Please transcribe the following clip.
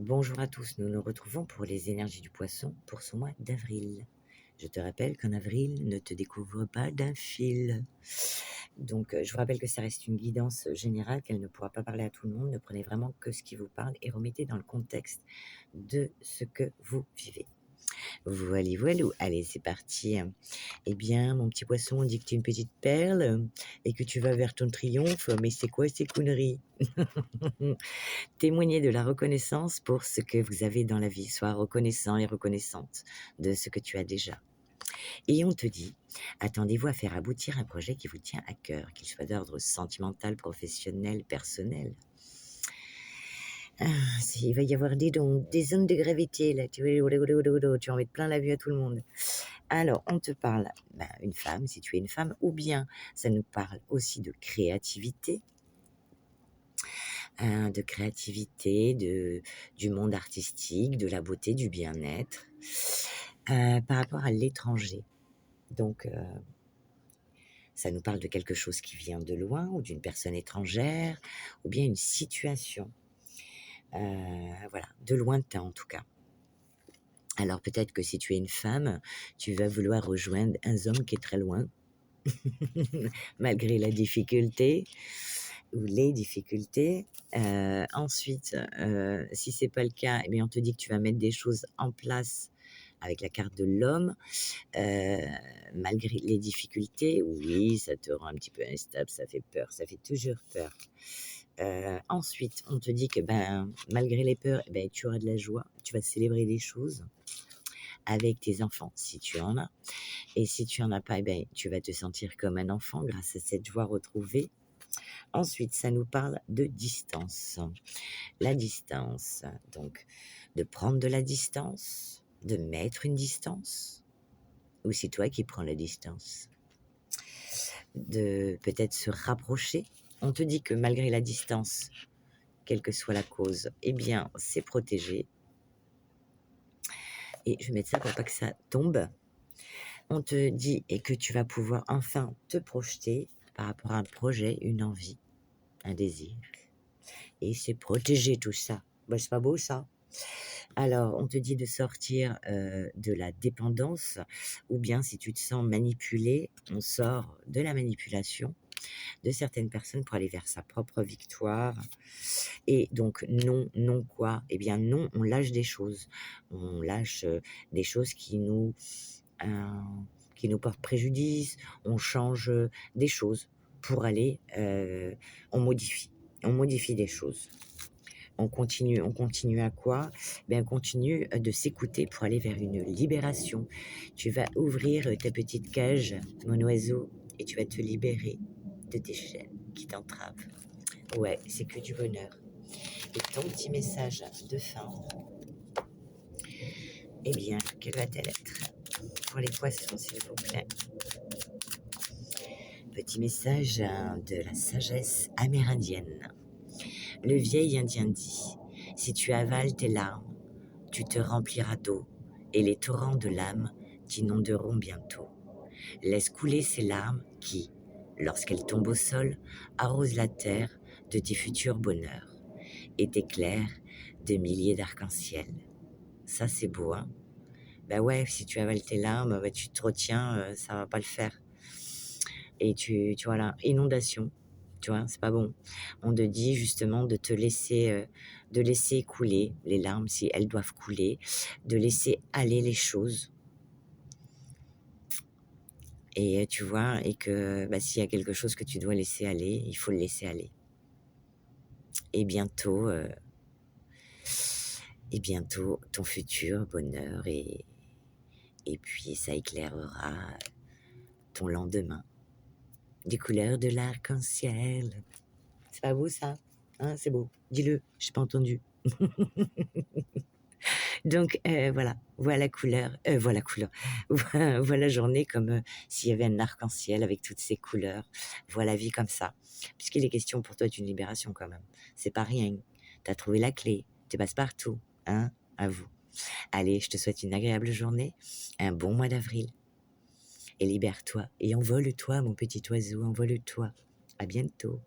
Bonjour à tous, nous nous retrouvons pour les énergies du poisson pour ce mois d'avril. Je te rappelle qu'en avril, ne te découvre pas d'un fil. Donc, je vous rappelle que ça reste une guidance générale, qu'elle ne pourra pas parler à tout le monde. Ne prenez vraiment que ce qui vous parle et remettez dans le contexte de ce que vous vivez. Voilà, voilà. Allez, c'est parti. Eh bien, mon petit poisson, on dit que tu es une petite perle et que tu vas vers ton triomphe. Mais c'est quoi ces conneries? Témoignez de la reconnaissance pour ce que vous avez dans la vie. Sois reconnaissant et reconnaissante de ce que tu as déjà. Et on te dit, attendez-vous à faire aboutir un projet qui vous tient à cœur, qu'il soit d'ordre sentimental, professionnel, personnel. Il va y avoir des zones de gravité, là. Tu vas en mettre plein la vue à tout le monde. Alors, on te parle, une femme, si tu es une femme, ou bien ça nous parle aussi de créativité, du monde artistique, de la beauté, du bien-être, par rapport à l'étranger. Donc, ça nous parle de quelque chose qui vient de loin, ou d'une personne étrangère, ou bien une situation, voilà, de lointain en tout cas. Alors peut-être que si tu es une femme, tu vas vouloir rejoindre un homme qui est très loin, malgré la difficulté ou les difficultés. Ensuite, si c'est pas le cas, eh bien on te dit que tu vas mettre des choses en place avec la carte de l'homme, malgré les difficultés. Oui, ça te rend un petit peu instable, ça fait peur, ça fait toujours peur. Ensuite, on te dit que malgré les peurs, tu auras de la joie, tu vas célébrer des choses avec tes enfants, si tu en as. Et si tu en as pas, tu vas te sentir comme un enfant grâce à cette joie retrouvée. Ensuite, ça nous parle de distance. La distance, donc de prendre de la distance, de mettre une distance, ou c'est toi qui prends la distance, de peut-être se rapprocher. On te dit que malgré la distance, quelle que soit la cause, eh bien, c'est protégé. Et je vais mettre ça pour pas que ça tombe. On te dit et que tu vas pouvoir enfin te projeter par rapport à un projet, une envie, un désir. Et c'est protégé tout ça. C'est pas beau ça? Alors, on te dit de sortir de la dépendance, ou bien si tu te sens manipulé, on sort de la manipulation de certaines personnes pour aller vers sa propre victoire. Et donc, non quoi? Eh bien non, on lâche des choses. On lâche des choses qui nous portent préjudice. On change des choses pour aller, on modifie des choses. On continue à quoi? On continue de s'écouter pour aller vers une libération. Tu vas ouvrir ta petite cage, mon oiseau, et tu vas te libérer de tes chaînes qui t'entravent. Ouais, c'est que du bonheur. Et ton petit message de fin, eh bien, quelle va-t-elle être? Pour les poissons, s'il vous plaît. Petit message de la sagesse amérindienne. Le vieil Indien dit, si tu avales tes larmes, tu te rempliras d'eau, et les torrents de l'âme t'inonderont bientôt. Laisse couler ces larmes qui, lorsqu'elles tombent au sol, arrosent la terre de tes futurs bonheurs, et t'éclairent de milliers d'arcs-en-ciel. Ça, c'est beau, hein? Ouais, si tu avales tes larmes, tu te retiens, ça va pas le faire. Et tu vois là, inondation, tu vois, c'est pas bon. On te dit justement de te laisser, de laisser couler les larmes si elles doivent couler, de laisser aller les choses. Et tu vois, et que s'il y a quelque chose que tu dois laisser aller, il faut le laisser aller. Et bientôt, ton futur bonheur et puis ça éclairera ton lendemain des couleurs de l'arc-en-ciel. C'est pas beau ça? Hein, c'est beau. Dis-le, j'ai pas entendu. Donc voilà couleur, voilà journée comme s'il y avait un arc-en-ciel avec toutes ces couleurs. Voilà vie comme ça. Puisqu'il est question pour toi d'une libération quand même. C'est pas rien. T'as trouvé la clé. Tu passes partout. Hein? À vous. Allez, je te souhaite une agréable journée, un bon mois d'avril. Et libère-toi et envole-toi, mon petit oiseau, envole-toi. À bientôt.